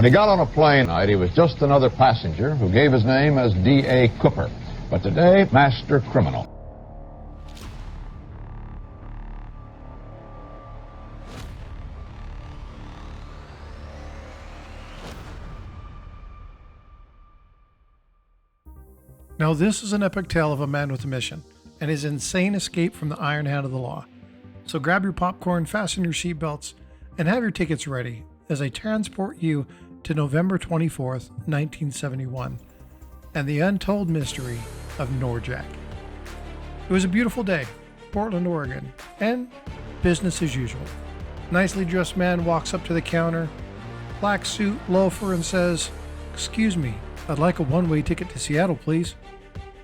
When he got on a plane night, he was just another passenger who gave his name as D.A. Cooper. But today, master criminal. Now, this is an epic tale of a man with a mission and his insane escape from the iron hand of the law. So grab your popcorn, fasten your seatbelts, and have your tickets ready as I transport you to November 24th, 1971, and the untold mystery of Norjack. It was a beautiful day, Portland, Oregon, and business as usual. Nicely dressed man walks up to the counter, black suit, loafer, and says, "Excuse me, I'd like a one-way ticket to Seattle, please,"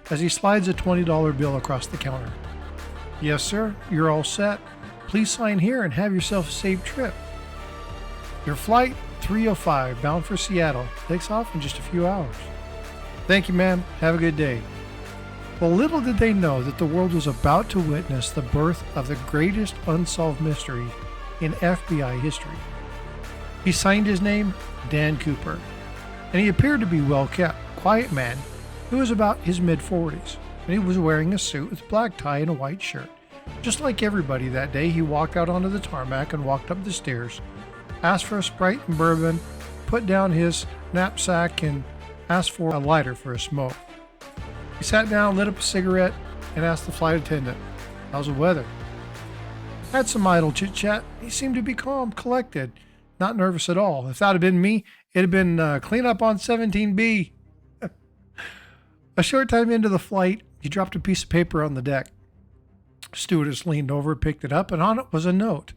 as he slides a $20 bill across the counter. "Yes, sir, you're all set. Please sign here and have yourself a safe trip. Your flight 305 bound for Seattle takes off in just a few hours." "Thank you, ma'am. Have a good day." Well, little did they know that the world was about to witness the birth of the greatest unsolved mystery in FBI history. He signed his name Dan Cooper, and he appeared to be well-kept, quiet man who was about his mid-40s, and he was wearing a suit with a black tie and a white shirt. Just like everybody that day, he walked out onto the tarmac and walked up the stairs, asked for a Sprite and bourbon, put down his knapsack, and asked for a lighter for a smoke. He sat down, lit up a cigarette, and asked the flight attendant, "How's the weather?" Had some idle chit-chat. He seemed to be calm, collected, not nervous at all. If that had been me, it'd have been clean up on 17B. A short time into the flight, he dropped a piece of paper on the deck. Stewardess leaned over, picked it up, and on it was a note.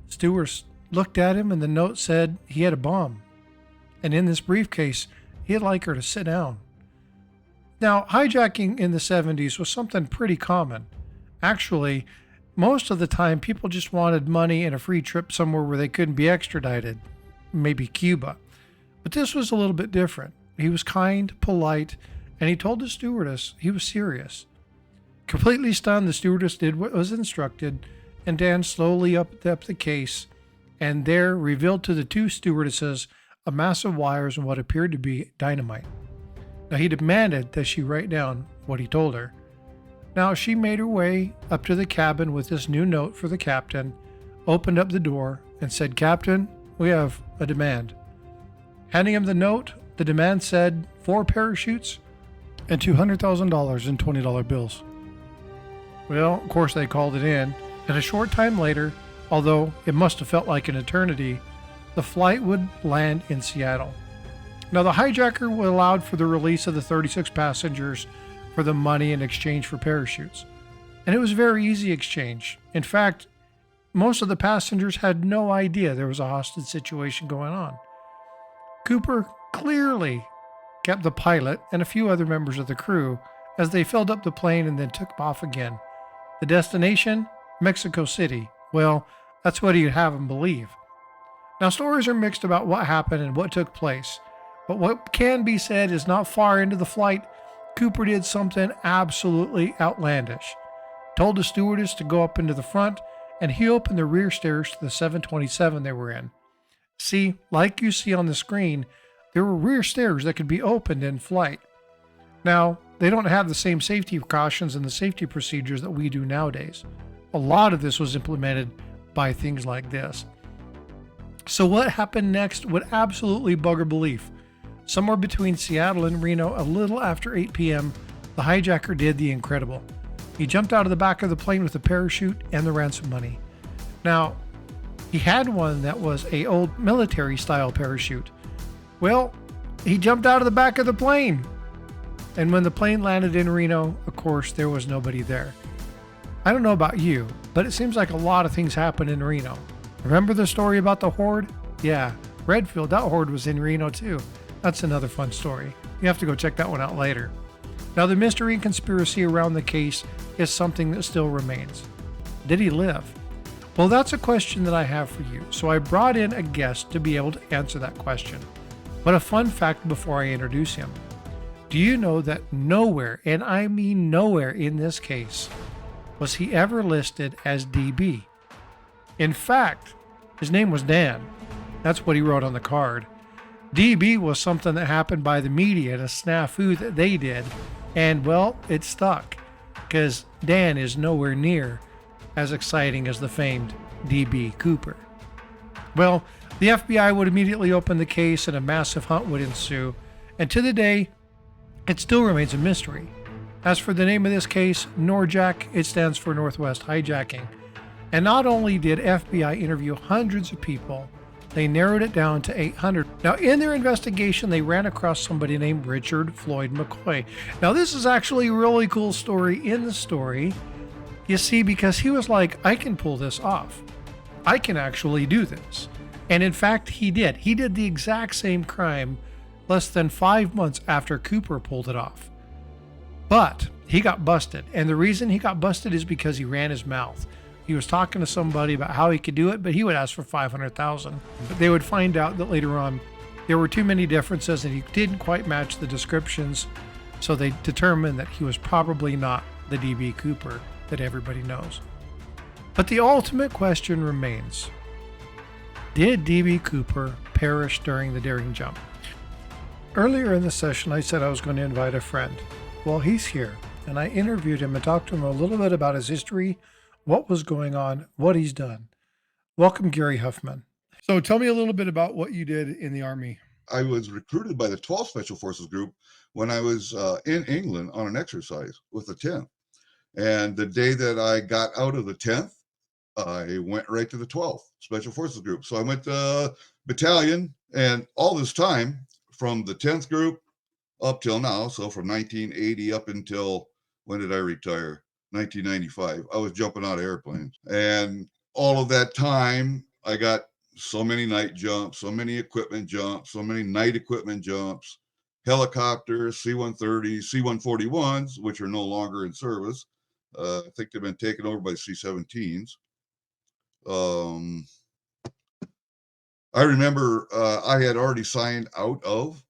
Stewardess looked at him, and the note said he had a bomb. And in this briefcase, he'd like her to sit down. Now, hijacking in the 70s was something pretty common. Actually, most of the time, people just wanted money and a free trip somewhere where they couldn't be extradited, maybe Cuba. But this was a little bit different. He was kind, polite, and he told the stewardess he was serious. Completely stunned, the stewardess did what was instructed, and Dan slowly upped up the case, and there revealed to the two stewardesses a mass of wires and what appeared to be dynamite. Now, he demanded that she write down what he told her. Now, she made her way up to the cabin with this new note for the captain, opened up the door, and said, "Captain, we have a demand." Handing him the note, the demand said 4 parachutes and $200,000 in $20 bills. Well, of course, they called it in, and a short time later, although it must have felt like an eternity, the flight would land in Seattle. Now, the hijacker allowed for the release of the 36 passengers for the money in exchange for parachutes. And it was a very easy exchange. In fact, most of the passengers had no idea there was a hostage situation going on. Cooper clearly kept the pilot and a few other members of the crew as they filled up the plane and then took off again. The destination? Mexico City. Well, that's what he'd have them believe. Now, stories are mixed about what happened and what took place, but what can be said is not far into the flight, Cooper did something absolutely outlandish. Told the stewardess to go up into the front, and he opened the rear stairs to the 727 they were in. See, like you see on the screen, there were rear stairs that could be opened in flight. Now, they don't have the same safety precautions and the safety procedures that we do nowadays. A lot of this was implemented by things like this. So what happened next would absolutely bugger belief. Somewhere between Seattle and Reno, a little after 8 p.m., the hijacker did the incredible. He jumped out of the back of the plane with a parachute and the ransom money. Now, he had one that was an old military-style parachute. Well, he jumped out of the back of the plane. And when the plane landed in Reno, of course, there was nobody there. I don't know about you, but it seems like a lot of things happened in Reno. Remember the story about the horde? Yeah, Redfield, that horde was in Reno too. That's another fun story. You have to go check that one out later. Now, the mystery and conspiracy around the case is something that still remains. Did he live? Well, that's a question that I have for you, so I brought in a guest to be able to answer that question. But a fun fact before I introduce him. Do you know that nowhere, and I mean nowhere in this case, was he ever listed as DB? In fact, his name was Dan. That's what he wrote on the card. DB was something that happened by the media, a snafu that they did. And well, it stuck because Dan is nowhere near as exciting as the famed DB Cooper. Well, the FBI would immediately open the case and a massive hunt would ensue. And to the day, it still remains a mystery. As for the name of this case, NORJAC, it stands for Northwest Hijacking. And not only did FBI interview hundreds of people, they narrowed it down to 800. Now, in their investigation, they ran across somebody named Richard Floyd McCoy. Now, this is actually a really cool story in the story. You see, because he was like, I can pull this off. I can actually do this. And in fact, he did. He did the exact same crime less than 5 months after Cooper pulled it off. But he got busted. And the reason he got busted is because he ran his mouth. He was talking to somebody about how he could do it, but he would ask for $500,000. But they would find out that later on there were too many differences and he didn't quite match the descriptions. So they determined that he was probably not the DB Cooper that everybody knows. But the ultimate question remains: did DB Cooper perish during the daring jump? Earlier in the session, I said I was going to invite a friend. Well, he's here, and I interviewed him and talked to him a little bit about his history, what was going on, what he's done. Welcome, Gary Huffman. So tell me a little bit about what you did in the Army. I was recruited by the 12th Special Forces Group when I was in England on an exercise with the 10th. And the day that I got out of the 10th, I went right to the 12th Special Forces Group. So I went to battalion, and all this time from the 10th group up till now, so from 1980 up until, when did I retire? 1995. I was jumping out of airplanes. And all of that time, I got so many night jumps, so many equipment jumps, so many night equipment jumps, helicopters, C-130s, C-141s, which are no longer in service. I think they've been taken over by C-17s. I remember I had already signed out of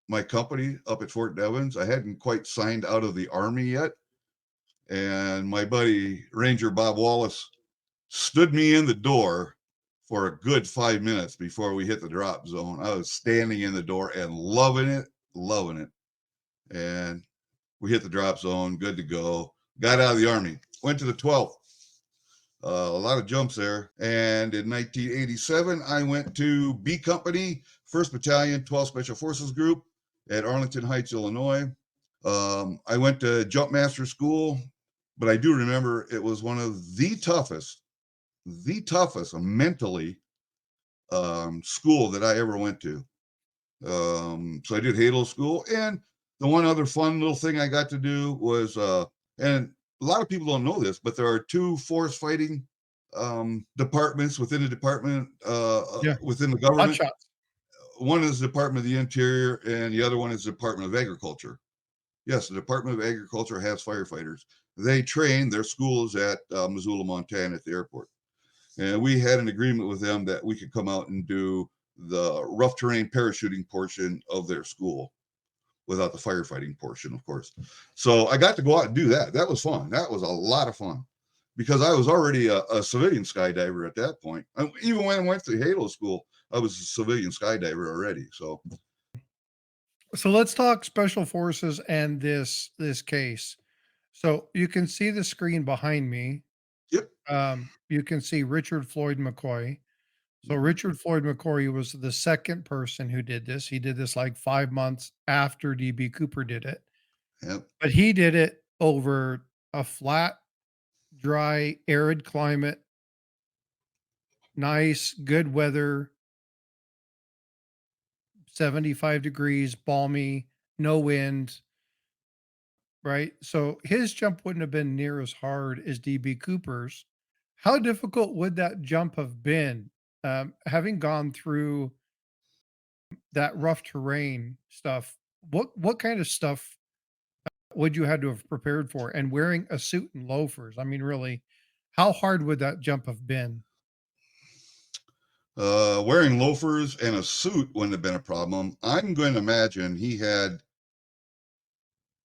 my company up at Fort Devens. I hadn't quite signed out of the Army yet. And my buddy, Ranger Bob Wallace, stood me in the door for a good 5 minutes before we hit the drop zone. I was standing in the door and loving it. And we hit the drop zone, good to go. Got out of the Army, went to the 12th. A lot of jumps there. And in 1987, I went to B Company, 1st Battalion, 12th Special Forces Group at Arlington Heights, Illinois. I went to Jump Master School, but I do remember it was one of the toughest mentally school that I ever went to. So I did Halo School. And the one other fun little thing I got to do was, and a lot of people don't know this, but there are 2 force fighting departments within the department, within the government. One is the Department of the Interior, and the other one is the Department of Agriculture. Yes, the Department of Agriculture has firefighters. They train, their schools at Missoula, Montana at the airport. And we had an agreement with them that we could come out and do the rough terrain parachuting portion of their school without the firefighting portion, of course. So I got to go out and do that. That was fun. That was a lot of fun because I was already a civilian skydiver at that point. Even when I went to Halo School, I was a civilian skydiver already. So let's talk Special Forces and this case. So you can see the screen behind me. Yep. You can see Richard Floyd McCoy. So Richard Floyd McCoy was the second person who did this. He did this like 5 months after DB Cooper did it. Yep. But he did it over a flat, dry, arid climate, nice, good weather, 75 degrees, balmy, no wind, right? So his jump wouldn't have been near as hard as DB Cooper's. How difficult would that jump have been? Having gone through that rough terrain stuff, what kind of stuff would you had to have prepared for? And wearing a suit and loafers, I mean, really, how hard would that jump have been? Wearing loafers and a suit wouldn't have been a problem. I'm going to imagine he had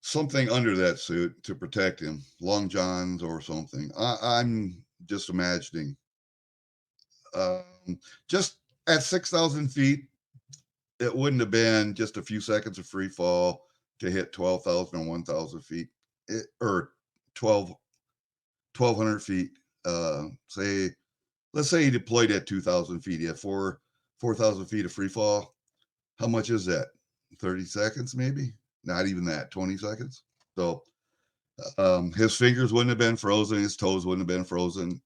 something under that suit to protect him, long johns or something. I'm just imagining. Just at 6,000 feet, it wouldn't have been just a few seconds of free fall to hit 12,000 or 1,000 feet, or 1,200 feet. Let's say he deployed at 2,000 feet. He had 4,000 feet of free fall. How much is that? 30 seconds, maybe? Not even that, 20 seconds. So his fingers wouldn't have been frozen. His toes wouldn't have been frozen.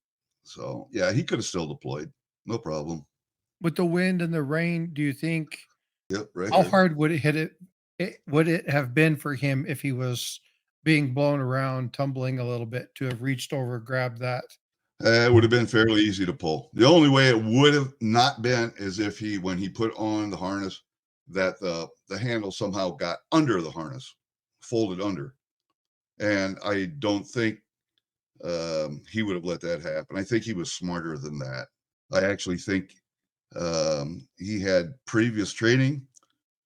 So yeah, he could have still deployed. No problem. With the wind and the rain, do you think Yep, right how there. hard would it hit would it have been for him if he was being blown around, tumbling a little bit to have reached over, grabbed that? It would have been fairly easy to pull. The only way it would have not been is if when he put on the harness, that the handle somehow got under the harness, folded under. And I don't think he would have let that happen. I think he was smarter than that. I actually think he had previous training,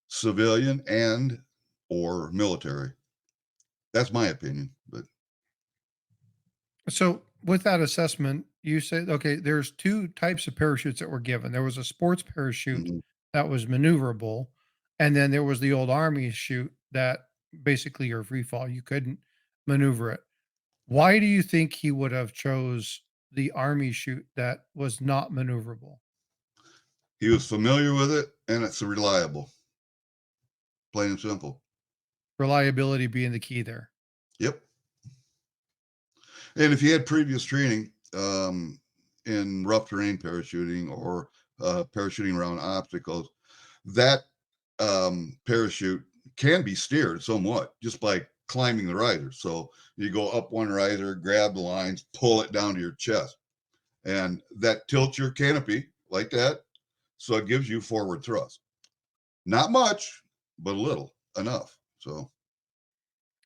civilian and or military. That's my opinion. But So, with that assessment, you said, okay, there's two types of parachutes that were given. There was a sports parachute mhm. that was maneuverable, and then there was the old army chute that basically your free fall. You couldn't maneuver it. Why do you think he would have chose the army chute that was not maneuverable? He was familiar with it, and it's reliable, plain and simple. Reliability being the key there. Yep. And if he had previous training in rough terrain parachuting or parachuting around obstacles, that parachute can be steered somewhat just by climbing the riser. So you go up one riser, grab the lines, pull it down to your chest, and that tilts your canopy like that. So it gives you forward thrust. Not much, but a little, enough.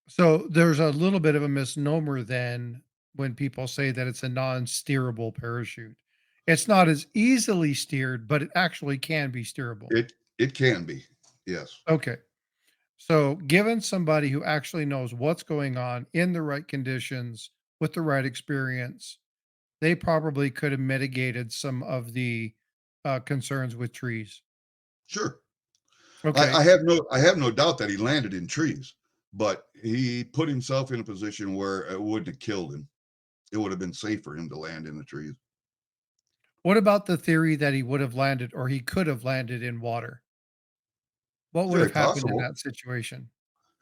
So there's a little bit of a misnomer then when people say that it's a non-steerable parachute. It's not as easily steered, but it actually can be steerable. it can be, yes. Okay. So given somebody who actually knows what's going on in the right conditions with the right experience, they probably could have mitigated some of the concerns with trees. Sure. Okay. I have no doubt that he landed in trees, but he put himself in a position where it wouldn't have killed him. It would have been safe for him to land in the trees. What about the theory that he would have landed or he could have landed in water? What It's would very have happened in possible, that situation?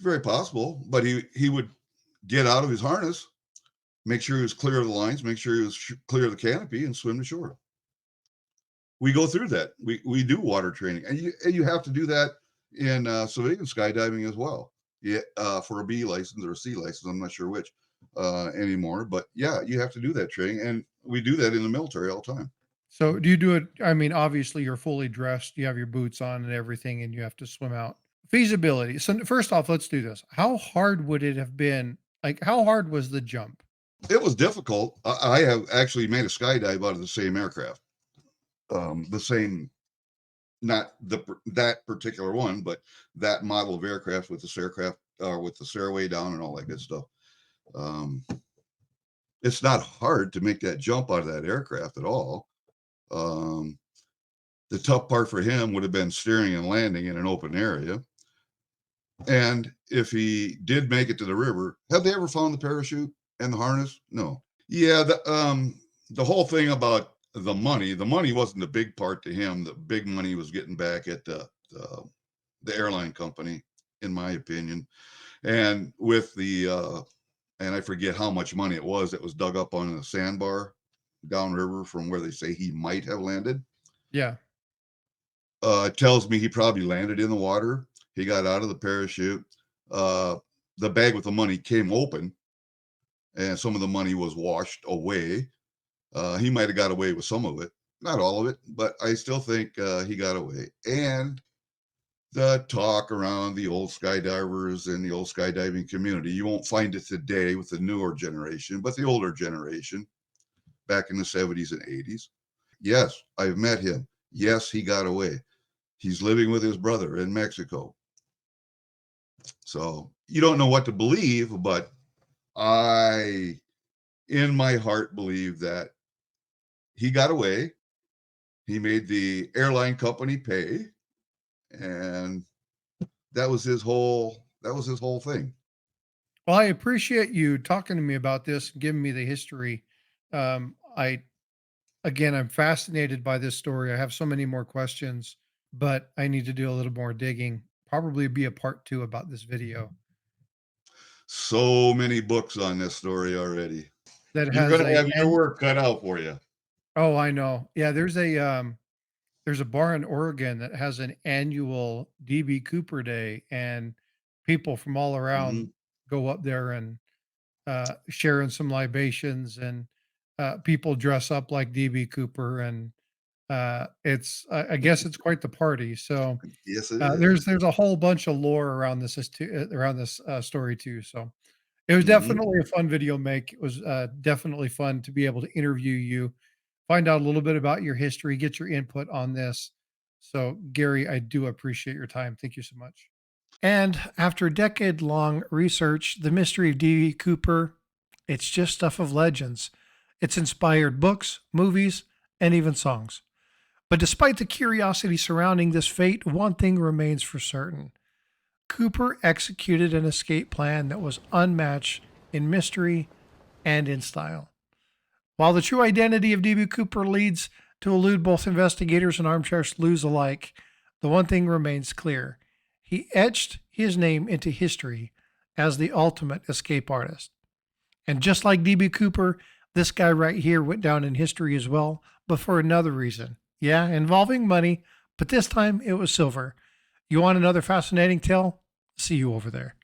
very possible, but he would get out of his harness, make sure he was clear of the lines, make sure he was clear of the canopy, and swim to shore. We go through that. We do water training, and you have to do that in civilian skydiving as well. Yeah, for a B license or a C license, I'm not sure which anymore, but yeah, you have to do that training, and we do that in the military all the time. So do you do it? I mean, obviously you're fully dressed, you have your boots on and everything, and you have to swim out. Feasibility. So first off, let's do this. How hard would it have been? Like, how hard was the jump? It was difficult. I have actually made a skydive out of the same aircraft, the same, not that particular one, but that model of aircraft with the aircraft with the stairway down and all that good stuff. Um, it's not hard to make that jump out of that aircraft at all. Um, the tough part for him would have been steering and landing in an open area. And if he did make it to the river, have they ever found the parachute and the harness? No. Yeah, the whole thing about the money wasn't the big part to him. The big money was getting back at the airline company, in my opinion. And with and I forget how much money it was that was dug up on a sandbar downriver from where they say he might have landed. Yeah. It tells me he probably landed in the water. He got out of the parachute. Uh, the bag with the money came open, and some of the money was washed away. He might have got away with some of it, not all of it, but I still think he got away. And the talk around the old skydivers and the old skydiving community, you won't find it today with the newer generation, but the older generation back in the 70s and 80s. Yes, I've met him. Yes, he got away. He's living with his brother in Mexico. So you don't know what to believe, but I, in my heart, believe that he got away. He made the airline company pay, and that was his whole thing. Well, I appreciate you talking to me about this, giving me the history. I'm fascinated by this story. I have so many more questions, but I need to do a little more digging. Probably be a part 2 about this video So many books on this story already. that You're has going to have your work cut out for you. Oh, I know. Yeah, there's a bar in Oregon that has an annual DB Cooper Day, and people from all around Mhm. go up there and sharing some libations, and people dress up like DB Cooper, and I guess it's quite the party. So Yes, it is. there's a whole bunch of lore around around this story too. So it was Mhm. definitely a fun video make. It was definitely fun to be able to interview you, find out a little bit about your history, get your input on this. So, Gary, I do appreciate your time. Thank you so much. And after decade long research, the mystery of D.B. Cooper, it's just stuff of legends. It's inspired books, movies, and even songs. But despite the curiosity surrounding this fate, one thing remains for certain. Cooper executed an escape plan that was unmatched in mystery and in style. While the true identity of D.B. Cooper leads to elude both investigators and armchair sleuths alike, the one thing remains clear. He etched his name into history as the ultimate escape artist. And just like D.B. Cooper, this guy right here went down in history as well, but for another reason. Yeah, involving money, but this time it was silver. You want another fascinating tale? See you over there.